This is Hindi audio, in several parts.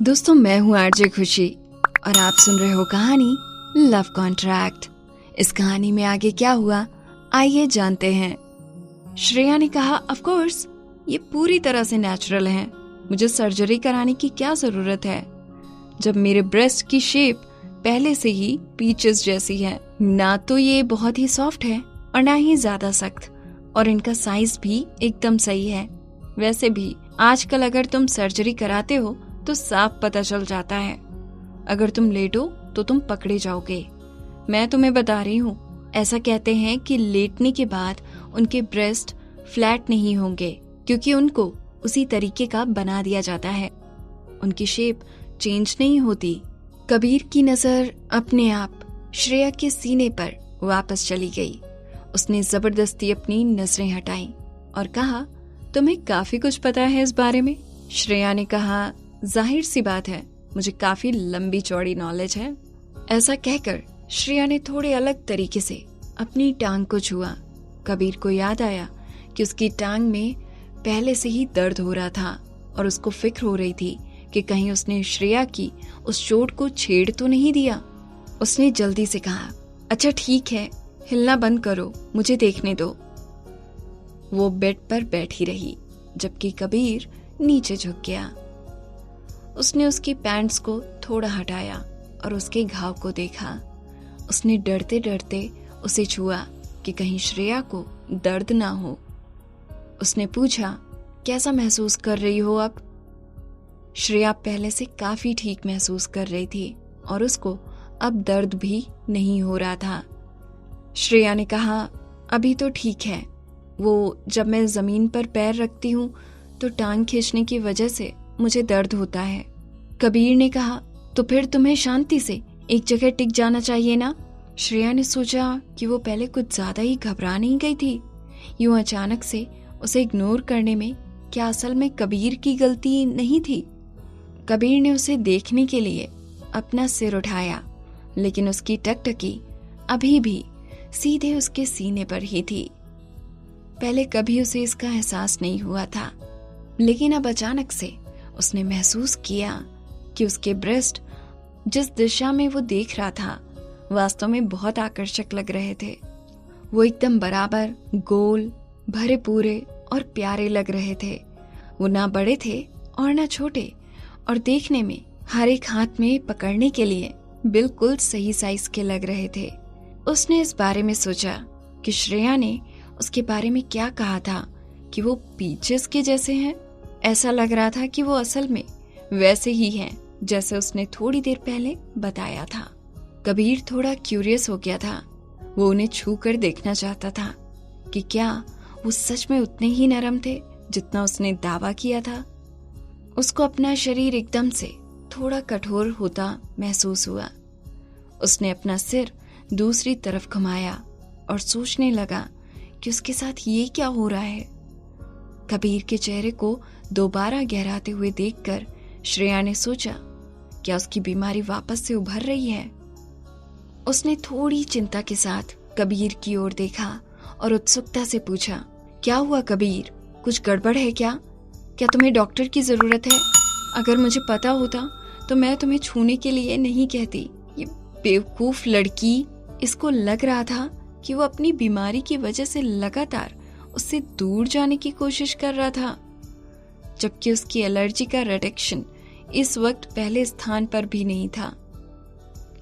दोस्तों, मैं हूँ आरजे खुशी और आप सुन रहे हो कहानी लव कॉन्ट्रैक्ट। इस कहानी में आगे क्या हुआ, आइए जानते हैं। श्रेया ने कहा, ऑफ कोर्स ये पूरी तरह से नेचुरल है, मुझे सर्जरी कराने की क्या जरूरत है जब मेरे ब्रेस्ट की शेप पहले से ही पीचेस जैसी है। ना तो ये बहुत ही सॉफ्ट है और ना ही ज्यादा सख्त, और इनका साइज भी एकदम सही है। वैसे भी आजकल अगर तुम सर्जरी कराते हो तो साफ पता चल जाता है, अगर तुम लेटो तो तुम पकड़े जाओगे। मैं तुम्हें बता रही हूँ, ऐसा कहते हैं कि लेटने के बाद उनके ब्रेस्ट फ्लैट नहीं होंगे, क्योंकि उनको उसी तरीके का बना दिया जाता है, उनकी शेप चेंज नहीं होती। कबीर की नजर अपने आप श्रेया के सीने पर वापस चली गई। उसने जबरदस्ती अपनी नजरें हटाई और कहा, तुम्हें काफी कुछ पता है इस बारे में। श्रेया ने कहा, जाहिर सी बात है, मुझे काफी लंबी चौड़ी नॉलेज है। ऐसा कहकर श्रेया ने थोड़े अलग तरीके से अपनी टांग को छुआ। कबीर को याद आया कि उसकी टांग में पहले से ही दर्द हो रहा था और उसको फिक्र हो रही थी कि कहीं उसने श्रेया की उस चोट को छेड़ तो नहीं दिया। उसने जल्दी से कहा, अच्छा ठीक है, हिलना बंद करो, मुझे देखने दो। वो बेड पर बैठी रही जबकि कबीर नीचे झुक गया। उसने उसकी पैंट्स को थोड़ा हटाया और उसके घाव को देखा। उसने डरते डरते उसे छुआ कि कहीं श्रेया को दर्द ना हो। उसने पूछा, कैसा महसूस कर रही हो अब? श्रेया पहले से काफी ठीक महसूस कर रही थी और उसको अब दर्द भी नहीं हो रहा था। श्रेया ने कहा, अभी तो ठीक है, वो जब मैं जमीन पर पैर रखती हूँ तो टांग खींचने की वजह से मुझे दर्द होता है। कबीर ने कहा, तो फिर तुम्हें शांति से एक जगह टिक जाना चाहिए ना। श्रेया ने सोचा कि वो पहले कुछ ज्यादा ही घबरा नहीं गई थी। यूं अचानक से उसे इग्नोर करने में क्या असल में कबीर की गलती नहीं थी? कबीर ने उसे देखने के लिए अपना सिर उठाया, लेकिन उसकी टकटकी अभी भी सीधे उसके सीने पर ही थी। पहले कभी उसे इसका एहसास नहीं हुआ था, लेकिन अब अचानक से उसने महसूस किया कि उसके ब्रेस्ट जिस दिशा में वो देख रहा था वास्तव में बहुत आकर्षक लग रहे थे। वो एकदम बराबर, गोल, भरे पूरे और प्यारे लग रहे थे। वो ना बड़े थे और ना छोटे, और देखने में हर एक हाथ में पकड़ने के लिए बिल्कुल सही साइज के लग रहे थे। उसने इस बारे में सोचा कि श्रेया ने उसके बारे में क्या कहा था कि वो पीचेस के जैसे हैं। ऐसा लग रहा था कि वो असल में वैसे ही हैं जैसे उसने थोड़ी देर पहले बताया था। कबीर थोड़ा क्यूरियस हो गया था। वो उन्हें छू कर देखना चाहता था कि क्या वो सच में उतने ही नरम थे जितना उसने दावा किया था। उसको अपना शरीर एकदम से थोड़ा कठोर होता महसूस हुआ। उसने अपना सिर दूसरी तरफ घुमाया और सोचने लगा कि उसके साथ ये क्या हो रहा है। कबीर के चेहरे को दोबारा गहराते हुए देखकर श्रेया ने सोचा, क्या उसकी बीमारी वापस से उभर रही है? उसने थोड़ी चिंता के साथ कबीर की ओर देखा और उत्सुकता से पूछा, क्या हुआ कबीर, कुछ गड़बड़ है क्या? क्या तुम्हें डॉक्टर की जरूरत है? अगर मुझे पता होता तो मैं तुम्हें छूने के लिए नहीं कहती। ये बेवकूफ लड़की, इसको लग रहा था कि वो अपनी बीमारी की वजह से लगातार उससे दूर जाने की कोशिश कर रहा था, जबकि उसकी एलर्जी का रिडक्शन इस वक्त पहले स्थान पर भी नहीं था।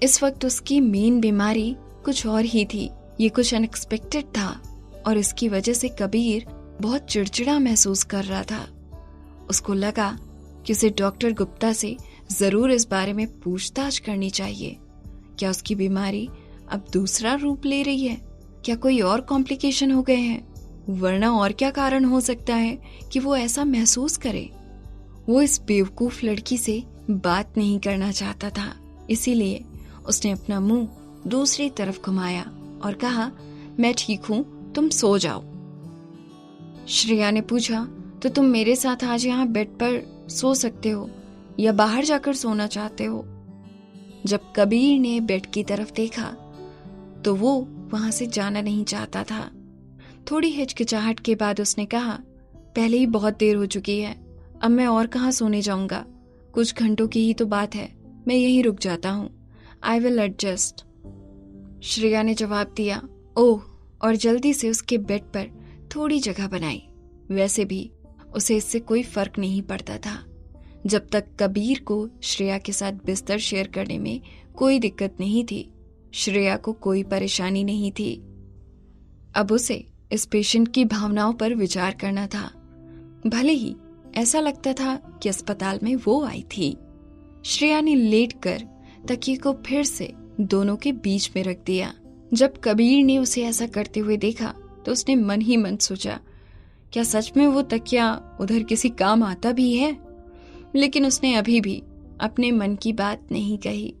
इस वक्त उसकी मेन बीमारी कुछ और ही थी। ये कुछ अनएक्सपेक्टेड था और इसकी वजह से कबीर बहुत चिड़चिड़ा महसूस कर रहा था। उसको लगा कि उसे डॉक्टर गुप्ता से जरूर इस बारे में पूछताछ करनी चाहिए। क्या उसकी बीमारी अब दूसरा रूप ले रही है? क्या कोई और कॉम्प्लिकेशन हो गए हैं? वरना और क्या कारण हो सकता है कि वो ऐसा महसूस करे? वो इस बेवकूफ लड़की से बात नहीं करना चाहता था, इसीलिए उसने अपना मुंह दूसरी तरफ घुमाया और कहा, मैं ठीक हूँ, तुम सो जाओ। श्रेया ने पूछा, तो तुम मेरे साथ आज यहाँ बेड पर सो सकते हो या बाहर जाकर सोना चाहते हो? जब कबीर ने बेड की तरफ देखा तो वो वहां से जाना नहीं चाहता था। थोड़ी हिचकिचाहट के बाद उसने कहा, पहले ही बहुत देर हो चुकी है, अब मैं और कहाँ सोने जाऊंगा, कुछ घंटों की ही तो बात है, मैं यहीं रुक जाता हूँ। I will adjust. श्रेया ने जवाब दिया। ओह, और जल्दी से उसके बेड पर थोड़ी जगह बनाई। वैसे भी उसे इससे कोई फर्क नहीं पड़ता था, जब तक कबीर को श्रेया के साथ बिस्तर शेयर करने में कोई दिक्कत नहीं थी। श्रेया को कोई परेशानी नहीं थी। अब उसे इस पेशेंट की भावनाओं पर विचार करना था। भले ही ऐसा लगता था कि अस्पताल में वो आई थी। श्रेया ने लेटकर तकिए को फिर से दोनों के बीच में रख दिया। जब कबीर ने उसे ऐसा करते हुए देखा तो उसने मन ही मन सोचा, क्या सच में वो तकिया उधर किसी काम आता भी है? लेकिन उसने अभी भी अपने मन की बात नहीं कही।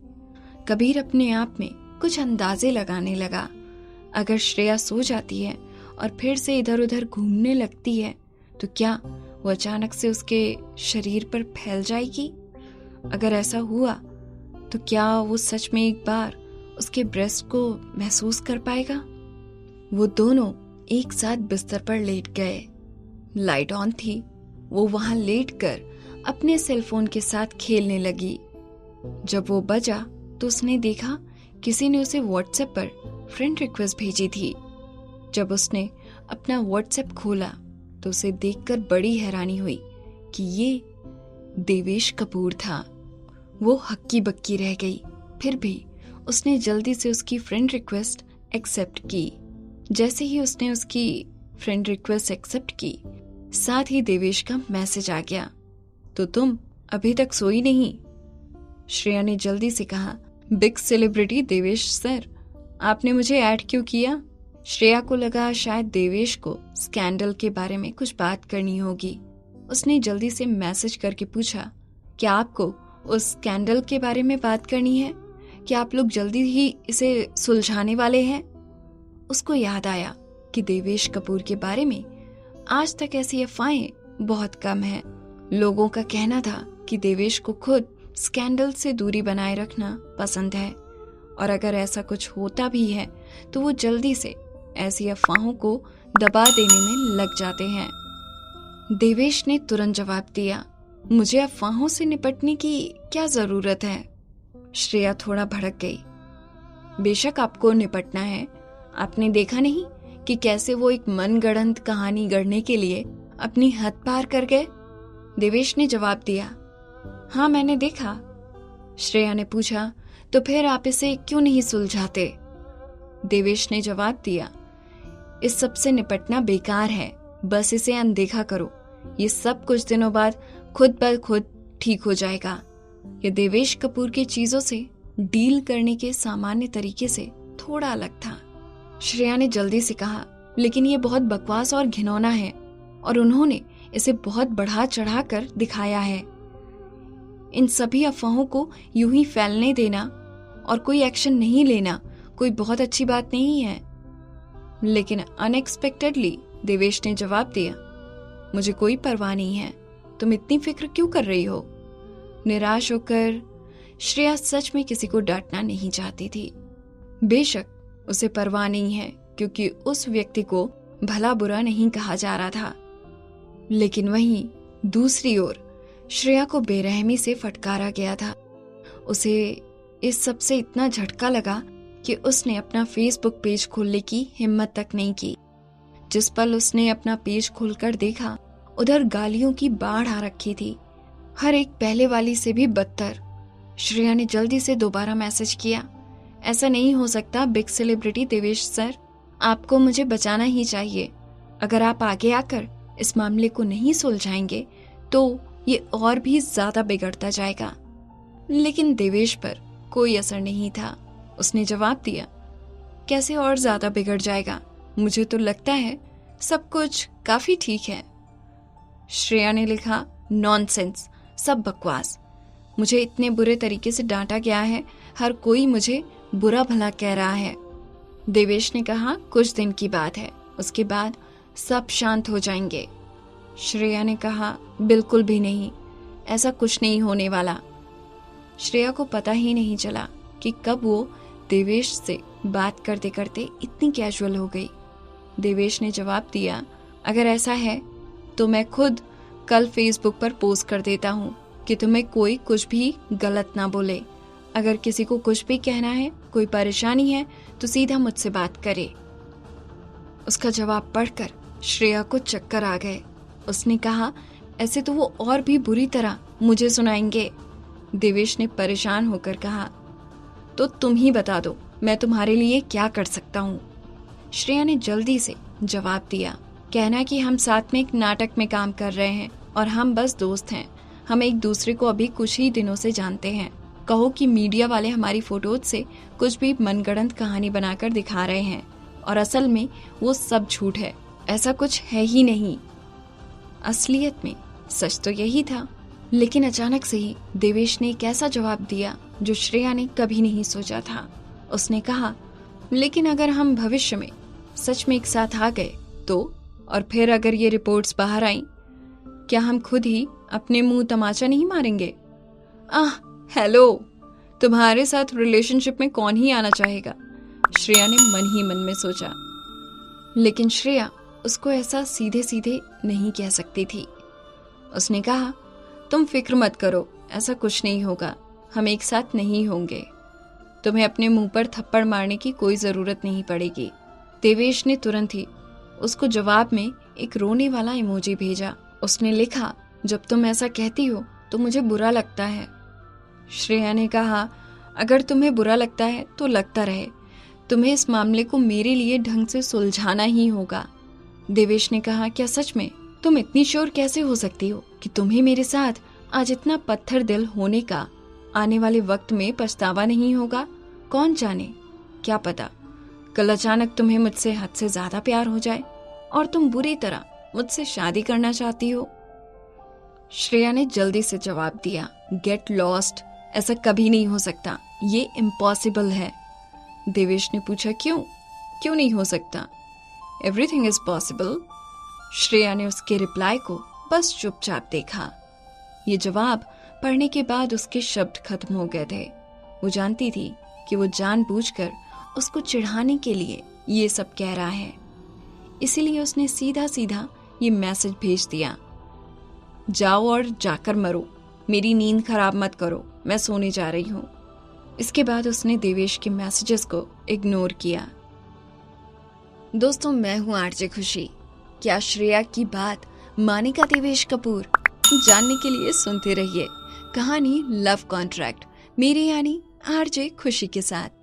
कबीर अपने आप में कुछ अंदाजे लगाने लगा। अगर श्रेया सो जाती है और फिर से इधर उधर घूमने लगती है तो क्या वो अचानक से उसके शरीर पर फैल जाएगी? अगर ऐसा हुआ तो क्या वो सच में एक बार उसके ब्रेस्ट को महसूस कर पाएगा? वो दोनों एक साथ बिस्तर पर लेट गए। लाइट ऑन थी। वो वहां लेटकर अपने सेलफोन के साथ खेलने लगी। जब वो बजा तो उसने देखा किसी ने उसे व्हाट्सएप पर फ्रेंड रिक्वेस्ट भेजी थी। जब उसने अपना व्हाट्सएप खोला तो उसे देखकर बड़ी हैरानी हुई कि ये देवेश कपूर था। वो हक्की बक्की रह गई। फिर भी उसने जल्दी से उसकी फ्रेंड रिक्वेस्ट एक्सेप्ट की। जैसे ही उसने उसकी फ्रेंड रिक्वेस्ट एक्सेप्ट की, साथ ही देवेश का मैसेज आ गया। तो तुम अभी तक सोई नहीं? श्रेया ने जल्दी से कहा। बिग सेलिब्रिटी देवेश सर, आपने मुझे ऐड क्यों किया? श्रेया को लगा शायद देवेश को स्कैंडल के बारे में कुछ बात करनी होगी। उसने जल्दी से मैसेज करके पूछा, क्या आपको उस स्कैंडल के बारे में बात करनी है? क्या आप लोग जल्दी ही इसे सुलझाने वाले हैं? उसको याद आया कि देवेश कपूर के बारे में आज तक ऐसी अफवाहें बहुत कम हैं। लोगों का कहना था कि देवेश को खुद स्कैंडल से दूरी बनाए रखना पसंद है, और अगर ऐसा कुछ होता भी है तो वो जल्दी से ऐसी अफवाहों को दबा देने में लग जाते हैं। देवेश ने तुरंत जवाब दिया, मुझे अफवाहों से निपटने की क्या जरूरत है? श्रेया थोड़ा भड़क गई। बेशक आपको निपटना है। आपने देखा नहीं कि कैसे वो एक मनगढ़ंत कहानी गढ़ने के लिए अपनी हद पार कर गए? देवेश ने जवाब दिया। हाँ, मैंने देखा। श्रेया ने पूछा, तो फिर आप इसे क्यों नहीं सुलझाते? देवेश ने जवाब दिया, इस सब से निपटना बेकार है, बस इसे अनदेखा करो। ये सब कुछ दिनों बाद खुद ब खुद ठीक हो जाएगा। ये देवेश कपूर की चीजों से डील करने के सामान्य तरीके से थोड़ा अलग था। श्रेया ने जल्दी से कहा, लेकिन ये बहुत बकवास और घिनौना है, और उन्होंने इसे बहुत बढ़ा चढ़ा कर दिखाया है। इन सभी अफवाहों को यूं ही फैलने देना और कोई एक्शन नहीं लेना कोई बहुत अच्छी बात नहीं है। लेकिन अनएक्सपेक्टेडली देवेश ने जवाब दिया, मुझे कोई परवाह नहीं है, तुम इतनी फिक्र क्यों कर रही हो? निराश होकर श्रेया सच में किसी को डांटना नहीं चाहती थी। बेशक उसे परवाह नहीं है, क्योंकि उस व्यक्ति को भला बुरा नहीं कहा जा रहा था। लेकिन वहीं दूसरी ओर श्रेया को बेरहमी से फटकारा गया था। उसे इस सब से इतना झटका लगा कि उसने अपना फेसबुक पेज खोलने की हिम्मत तक नहीं की। जिस पल उसने अपना पेज खोलकर देखा, उधर गालियों की बाढ़ आ रखी थी, हर एक पहले वाली से भी बदतर। श्रेया ने जल्दी से दोबारा मैसेज किया, ऐसा नहीं हो सकता बिग सेलिब्रिटी देवेश सर, आपको मुझे बचाना ही चाहिए। अगर आप आगे आकर इस मामले को नहीं सुलझाएंगे तो ये और भी ज्यादा बिगड़ता जाएगा। लेकिन देवेश पर कोई असर नहीं था। उसने जवाब दिया, कैसे और ज्यादा बिगड़ जाएगा? मुझे तो लगता है सब कुछ काफी ठीक है। श्रेया ने लिखा, नॉनसेंस, सब बकवास। मुझे इतने बुरे तरीके से डांटा गया है, हर कोई मुझे बुरा भला कह रहा है। देवेश ने कहा, कुछ दिन की बात है, उसके बाद सब शांत हो जाएंगे। श्रेया ने कहा, बिल्कुल भी नहीं, ऐसा कुछ नहीं होने वाला। श्रेया को पता ही नहीं चला कि कब वो देवेश से बात करते करते इतनी कैजुअल हो गई। देवेश ने जवाब दिया, अगर ऐसा है तो मैं खुद कल फेसबुक पर पोस्ट कर देता हूँ कि तुम्हें कोई कुछ भी गलत ना बोले। अगर किसी को कुछ भी कहना है, कोई परेशानी है, तो सीधा मुझसे बात करे। उसका जवाब पढ़कर श्रेया को चक्कर आ गए। उसने कहा, ऐसे तो वो और भी बुरी तरह मुझे सुनाएंगे। देवेश ने परेशान होकर कहा, तो तुम ही बता दो, मैं तुम्हारे लिए क्या कर सकता हूँ। श्रेया ने जल्दी से जवाब दिया, कहना कि हम साथ में एक नाटक में काम कर रहे हैं और हम बस दोस्त हैं। हम एक दूसरे को अभी कुछ ही दिनों से जानते हैं। कहो कि मीडिया वाले हमारी फोटोज से कुछ भी मनगढ़ंत कहानी बनाकर दिखा रहे हैं और असल में वो सब झूठ है, ऐसा कुछ है ही नहीं। असलियत में सच तो यही था। लेकिन अचानक से ही देवेश ने एक ऐसा जवाब दिया जो श्रेया ने कभी नहीं सोचा था। उसने कहा, लेकिन अगर हम भविष्य में सच में एक साथ आ गए तो, और फिर अगर ये रिपोर्ट्स बाहर आई, क्या हम खुद ही अपने मुंह तमाचा नहीं मारेंगे? हेलो, तुम्हारे साथ रिलेशनशिप में कौन ही आना चाहेगा? श्रेया ने मन ही मन में सोचा। लेकिन श्रेया उसको ऐसा सीधे सीधे नहीं कह सकती थी। उसने कहा, तुम फिक्र मत करो, ऐसा कुछ नहीं होगा, हम एक साथ नहीं होंगे। तुम्हें अपने मुंह पर थप्पड़ मारने की कोई जरूरत नहीं पड़ेगी। देवेश ने तुरंत ही उसको जवाब में एक रोने वाला इमोजी भेजा। उसने लिखा, जब तुम ऐसा कहती हो तो मुझे बुरा लगता है। श्रेया ने कहा, अगर तुम्हें बुरा लगता है तो लगता रहे, तुम्हें इस मामले को मेरे लिए ढंग से सुलझाना ही होगा। देवेश ने कहा, क्या सच में? तुम इतनी श्योर कैसे हो सकती हो कि तुम्हें मेरे साथ आज इतना पत्थर दिल होने का आने वाले वक्त में पछतावा नहीं होगा? कौन जाने, क्या पता कल अचानक तुम्हें मुझसे हद से ज्यादा प्यार हो जाए और तुम बुरी तरह मुझसे शादी करना चाहती हो। श्रेया ने जल्दी से जवाब दिया, गेट लॉस्ट, ऐसा कभी नहीं हो सकता, ये इम्पॉसिबल है। देवेश ने पूछा, क्यों नहीं हो सकता? Everything is possible. श्रेया ने उसके रिप्लाई को बस चुपचाप देखा। ये जवाब पढ़ने के बाद उसके शब्द खत्म हो गए थे। वो जानती थी कि वो जानबूझकर उसको चिढ़ाने के लिए ये सब कह रहा है, इसीलिए उसने सीधा सीधा ये मैसेज भेज दिया, जाओ और जाकर मरो, मेरी नींद खराब मत करो, मैं सोने जा रही हूँ। इसके बाद उसने देवेश के मैसेजेस को इग्नोर किया। दोस्तों, मैं हूँ आरजे खुशी। क्या श्रेया की बात मानेगा देवेश कपूर? जानने के लिए सुनते रहिए कहानी लव कॉन्ट्रैक्ट, मेरे यानी आरजे खुशी के साथ।